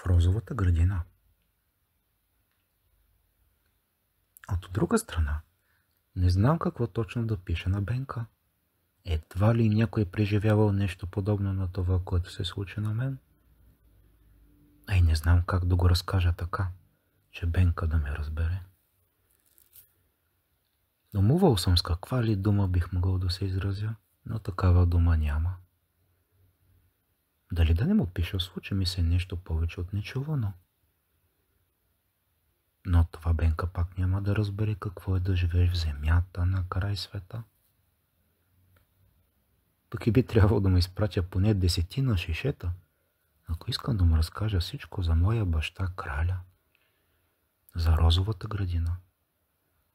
в розовата градина. От друга страна, не знам какво точно да пиша на Бенка. Едва ли някой преживявал нещо подобно на това, което се случи на мен. А и не знам как да го разкажа така, че Бенка да ме разбере. Думувал съм с каква ли дума бих могъл да се изразя, но такава дума няма. Дали да не му пиша, случи ми се нещо повече от нечувано. Но това Бенка пак няма да разбере какво е да живееш в земята на край света. Пък и би трябвало да му изпратя поне 10 шишета, ако искам да му разкажа всичко за моя баща краля, за розовата градина,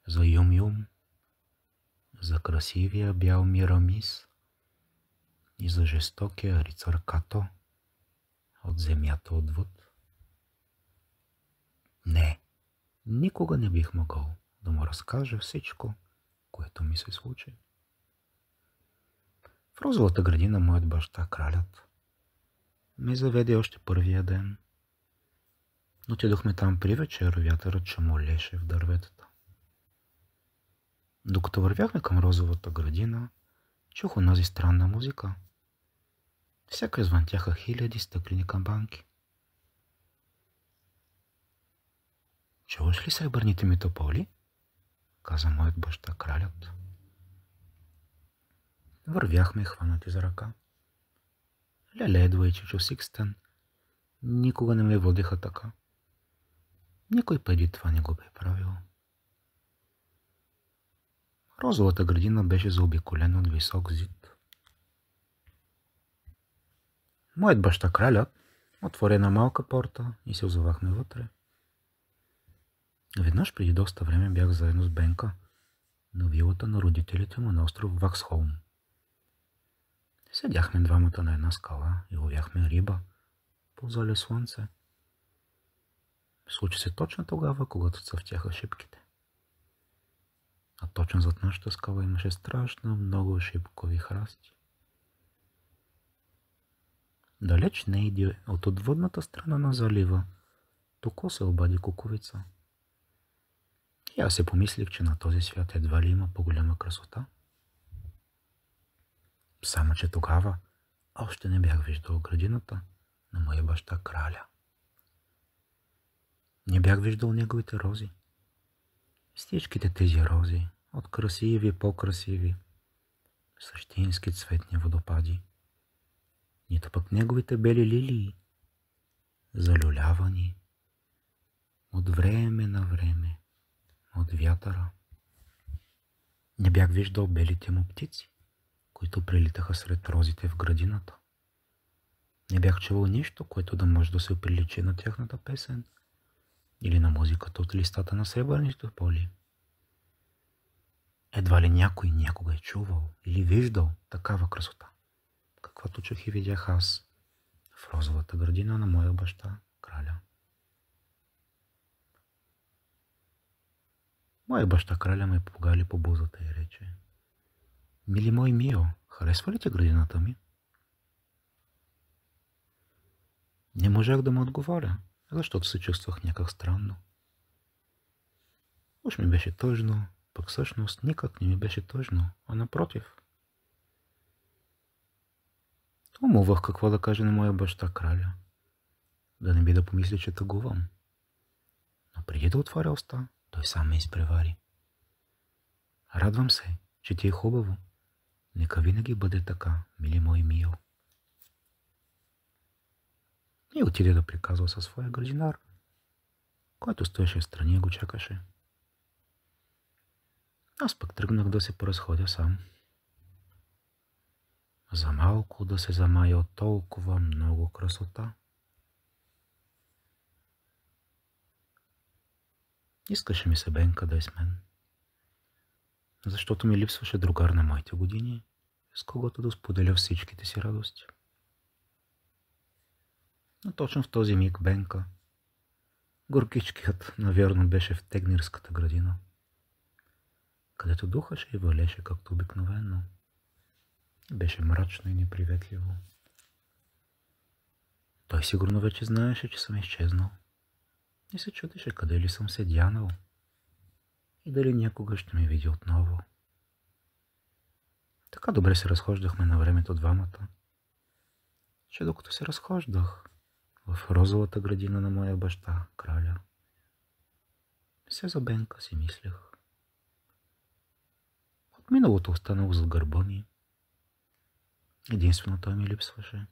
за Юм-Юм, за красивия бял Мирамис и за жестокия рицар Като от земята отвъд. Не, никога не бих могъл да му разкажа всичко, което ми се случи. В розовата градина моят баща кралят ме заведе още първия ден. Отидохме там при вечер, вятърът чамолеше в дърветата. Докато вървяхме към розовата градина, чух онази странна музика. Всяка звънтяха хиляди стъклени камбанки. Чуваш ли сребърните ми тополи? Каза моят баща кралят. Вървяхме хванати за ръка. Леледва и чичо Сикстен никога не ме водиха така. Никой преди това не го бе правил. Розовата градина беше заобиколена от висок зид. Моят баща кралят отвори една малка порта и се озовахме вътре. Веднъж преди доста време бях заедно с Бенка на вилата на родителите му на остров Ваксхолм. Седяхме двамата на една скала и ловяхме риба по зале слънце. Случи се точно тогава, когато цъфтяха шипките. А точно зад нашата скала имаше страшно много шипкови храсти. Далеч не от отвъдната страна на залива току се обади куковица. И аз се помислих, че на този свят едва ли има по-голяма красота. Само че тогава още не бях виждал градината на моя баща краля. Не бях виждал неговите рози. Всичките тези рози, от красиви по-красиви, същински цветни водопади, нито пък неговите бели лилии, залюлявани от време на време от вятъра. Не бях виждал белите му птици, които прилитаха сред розите в градината. Не бях чувал нищо, което да може да се приличи на тяхната песен или на музиката от листата на сребърните поли. Едва ли някой някога е чувал или виждал такава красота, каквато чух и видях аз в розовата градина на моя баща краля. Моя баща краля ме погали по бузата и рече: „Мили мой Мио, харесва ли ти градината ми?“ Не можах да му отговоря, защото се чувствах някак странно. Уж ми беше тъжно, пък всъщност никак не ми беше тъжно, а напротив. Умувах какво да кажа на моя баща краля, да не би да помисли, че тъгувам. Но преди да отворя уста, той сам ме изпревари. „Радвам се, че ти е хубаво. Нека винаги бъде така, мили мой Мио.“ И отиде да приказва със своя градинар, който стоеше встрани и го чакаше. Аз пък тръгнах да се поразходя сам. За малко да се замая от толкова много красота. Искаше ми се Бенка да е с мен, защото ми липсваше другар на моите години, с когото да споделя всичките си радости. Но точно в този миг Бенка, горкичкият, навярно беше в Тегнирската градина, където духаше и валеше както обикновено. Беше мрачно и неприветливо. Той сигурно вече знаеше, че съм изчезнал. И се чудеше къде ли съм се дянал. И дали някога ще ме види отново. Така добре се разхождахме на времето двамата, че докато се разхождах в розовата градина на моя баща, краля, все за Бенка си мислех. От миналото останало зад гърба ми. Единствено той ми липсваше.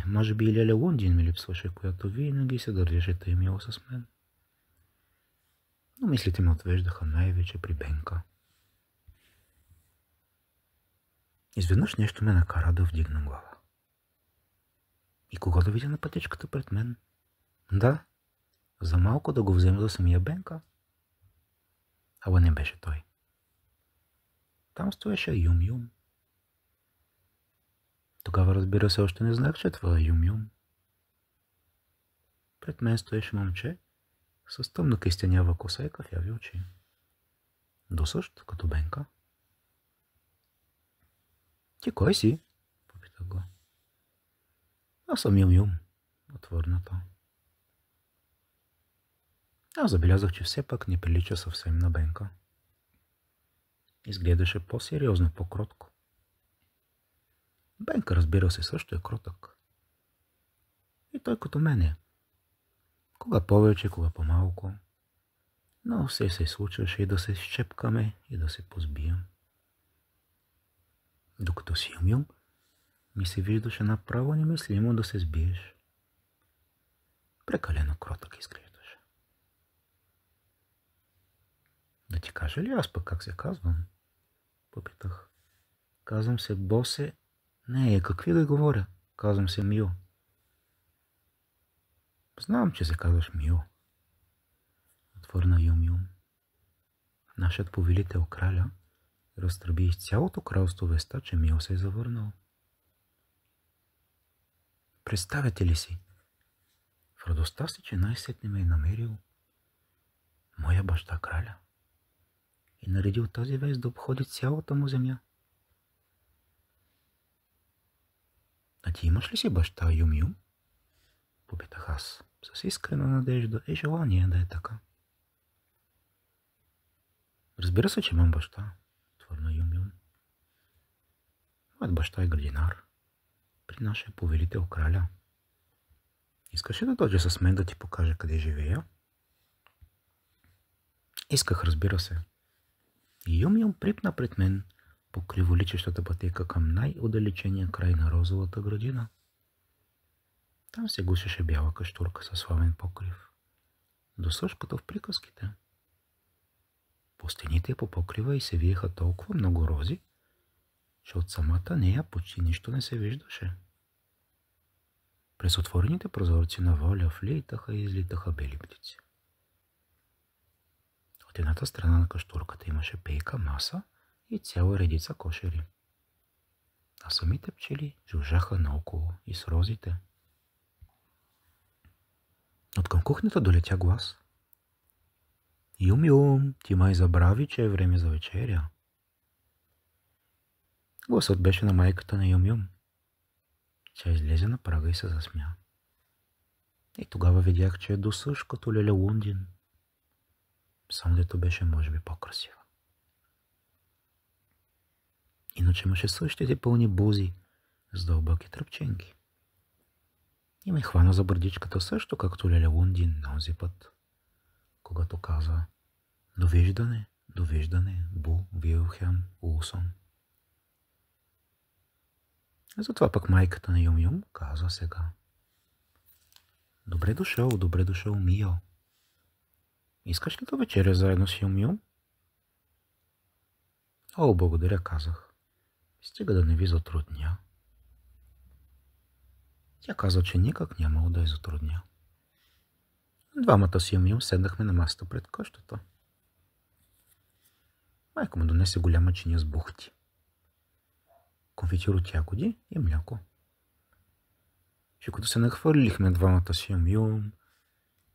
Може би и Леля Лундин ми липсваше, която винаги се държеше тъй мило с мен. Но мислите ме отвеждаха най-вече при Бенка. Изведнъж нещо ме накара да вдигна глава. И кого да видя на пътечката пред мен? Да, за малко да го взема за самия Бенка. Ала не беше той. Там стоеше Юм-Юм. Тогава, разбира се, още не знах, че това е Юм-Юм. Пред мен стоеше момче с тъмна кистенява коса и кафяви очи. Досъщ като Бенка. Ти кой си? Попитах го. Аз съм Юм-Юм, отвърна той. Аз забелязах, че все пак не прилича съвсем на Бенка. Изгледаше по-сериозно, по-кротко. Бенка, разбира се, също е кротък. И той като мене. Кога повече, кога по-малко. Но все се случваше и да се изчепкаме и да се позбием. Докато си Юм-Юм, ми се виждаше направо немислимо да се сбиеш. Прекалено кротък изглеждаше. Да ти кажа ли аз пък как се казвам? Попитах. Казвам се Босе. Не, какви да говоря? Казвам се Мио. Знам, че се казваш Мио. Отвърна Юм-Юм. Нашият повелител краля разтръби из цялото кралство веста, че Мио се е завърнал. Представете ли си? В радостта си, че най-сетне ме е намерил моя баща краля и наредил тази вест да обходи цялата му земя. А ти имаш ли си баща, Юм-Юм? Попитах аз, с искрена надежда и желание да е така. Разбира се, че имам баща, твърна Юм-Юм. Моят баща е градинар при нашия повелител краля. Искаш ли да дойде с мен да ти покажа къде живея? Исках, разбира се. И Юм-Юм припна пред мен по криволичещата пътека към най-отдалечения край на розовата градина. Там се гушеше бяла каштурка със славен покрив, досъж като в приказките. По стените по покрива и се виеха толкова много рози, че от самата нея почти нищо не се виждаше. През отворените прозорци на воля влитаха и излитаха бели птици. От едната страна на каштурката имаше пейка маса и цяла редица кошери. А самите пчели жужжаха наоколо и с розите. Откъм кухнята долетя глас. Юм-Юм, ти май забрави, че е време за вечеря. Гласът беше на майката на Юм-Юм. Тя излезе на прага и се засмя. И тогава видях, че е досъж като Леля Лундин. Само дето беше, може би, по-красива. Иначе имаше същите пълни бузи с дълбоки тръпченки. И ме хвана за бърдичката също, както Леля Лундин на онзи път, когато каза: довиждане, довиждане, Бу Вилхелм Улсон. Затова пък майката на Юм-Юм каза сега: добре дошъл, Мио. Искаш ли да вечеря заедно с Юм-Юм? О, благодаря, казах. Стига да не ви затрудня. Тя каза, че никак нямало да я затрудня. Двамата с Юм-Юм седнахме на масата пред къщата. Майка му донесе голяма чиния с бухти, конфитюр от ягоди и мляко. И като се нахвърлихме двамата с Юм-Юм,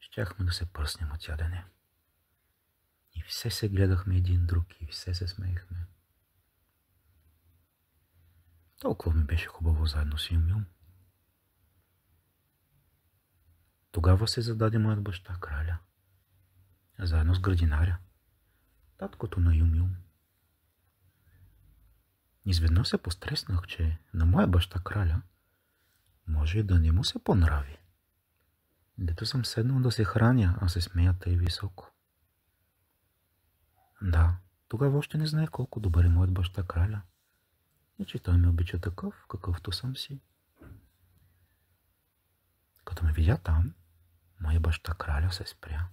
щяхме да се пръснем от ядене. И все се гледахме един друг и все се смеехме. Толкова ми беше хубаво заедно с Юм-Юм. Тогава се зададе моят баща краля, заедно с градинаря, таткото на Юм-Юм. Изведнъж се постреснах, че на моя баща краля може да не му се понрави. Дето съм седнал да се храня, а се смея тъй високо. Да, тогава още не знаех колко добър е моят баща краля. И че той ме обича такъв, какъвто съм си. Като ме видя там, моя баща краля се спря.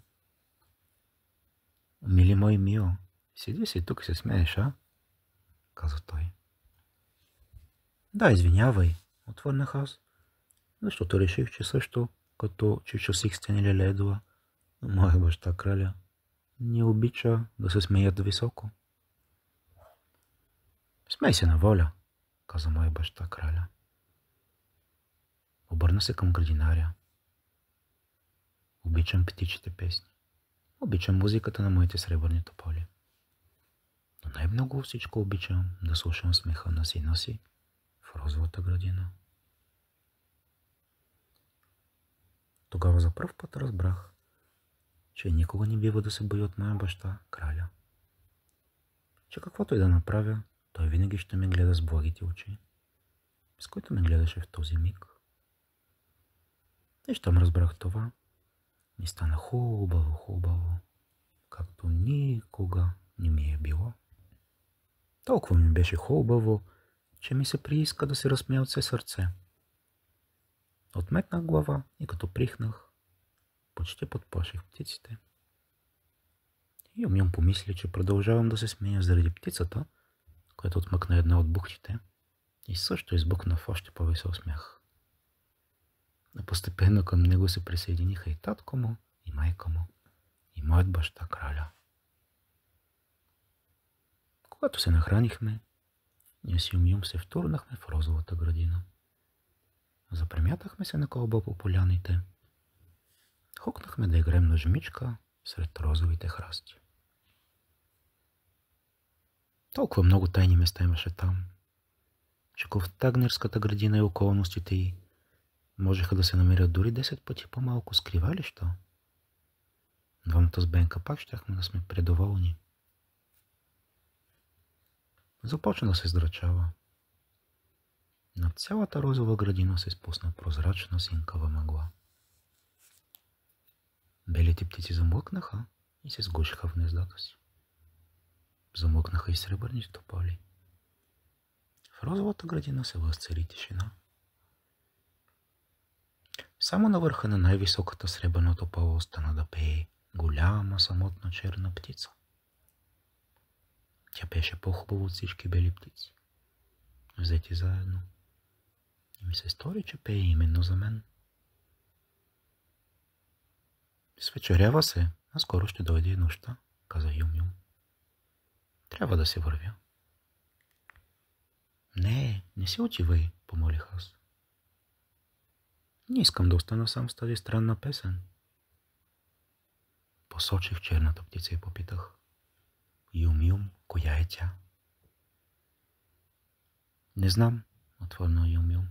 Мили мой Мио, седи си тук и се смееш, а? Каза той. Да, извинявай, отвърнах аз, защото реших, че също, като Чичо Сикстен или Ледова, моя баща краля не обича да се смеят високо. Смей се на воля, каза моя баща краля. Обърна се към градинаря. Обичам птичите песни. Обичам музиката на моите сребърни тополи. Но най-много всичко обичам да слушам смеха на сина си в розовата градина. Тогава за пръв път разбрах, че никога не бива да се боя от моя баща краля. Че каквото и да направя, той винаги ще ме гледа с благите очи, с които ме гледаше в този миг. И щом разбрах това, ми стана хубаво, както никога не ми е било. Толкова ми беше хубаво, че ми се прииска да се разсмея от все сърце. Отметнах глава и като прихнах, почти подплаших птиците. Юм-Юм помисли, че продължавам да се смея заради птицата, която отмъкна една от бухтите и също избухна в още по-весел смях. Но постепенно към него се присъединиха и татко му, и майка му, и моят баща краля. Когато се нахранихме, ние с Юм-Юм се втурнахме в розовата градина. Запремятахме се на кълба по поляните. Хукнахме да играем на жмичка сред розовите храсти. Толкова много тайни места имаше там, че в Тагнерската градина и околностите й можеха да се намерят дори 10 пъти по-малко скривалища. Двамата с Бенка пак щяхме да сме предоволни. Започна да се здрачава. Над цялата розова градина се спусна прозрачна синкава мъгла. Белите птици замлъкнаха и се сгушиха в гнездата си. Замлъкнаха и сребърните тополи. В розовата градина се възцари тишина. Само на върха на най-високата сребърна топола остана да пее голяма самотна черна птица. Тя пеше по-хубаво от всички бели птици, взети заедно. И ми се стори, че пее именно за мен. Свечерява се, а скоро ще дойде и нощта, каза Юм-Юм. Трябва да се вървя. Не си отивай, помолих аз. Не искам да остана сам с тази странна песен. Посочих черната птица и попитах. Юм-Юм, коя е тя? Не знам, отвърна Юм-Юм.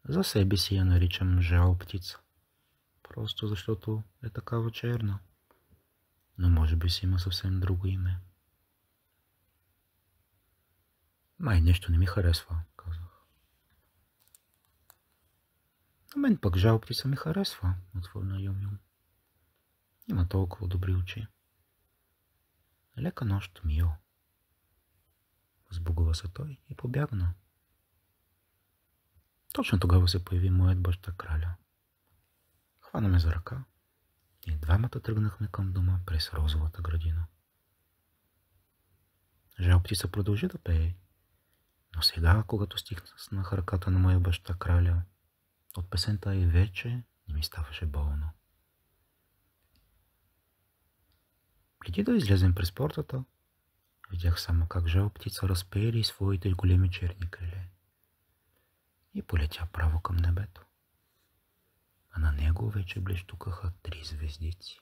За себе си я наричам Жао птица. Просто защото е такава черна. Но може би си има съвсем друго име. Май нещо не ми харесва, казах. На мен пък Жао птица ми харесва, отвърна Юм-Юм. Има толкова добри очи. Лека нощ, Мио. Сбогува се той и побягна. Точно тогава се появи моят баща краля. Хвана ме за ръка и двамата тръгнахме към дома през розовата градина. Жал птица продължи да пее, но сега, когато стиснах ръката на моя баща краля, от песента и вече не ми ставаше болно. Преди да излезем през портата, видях само как Жал птица разпели своите големи черни криле и полетя право към небето. А на него вече блещукаха 3 звездици.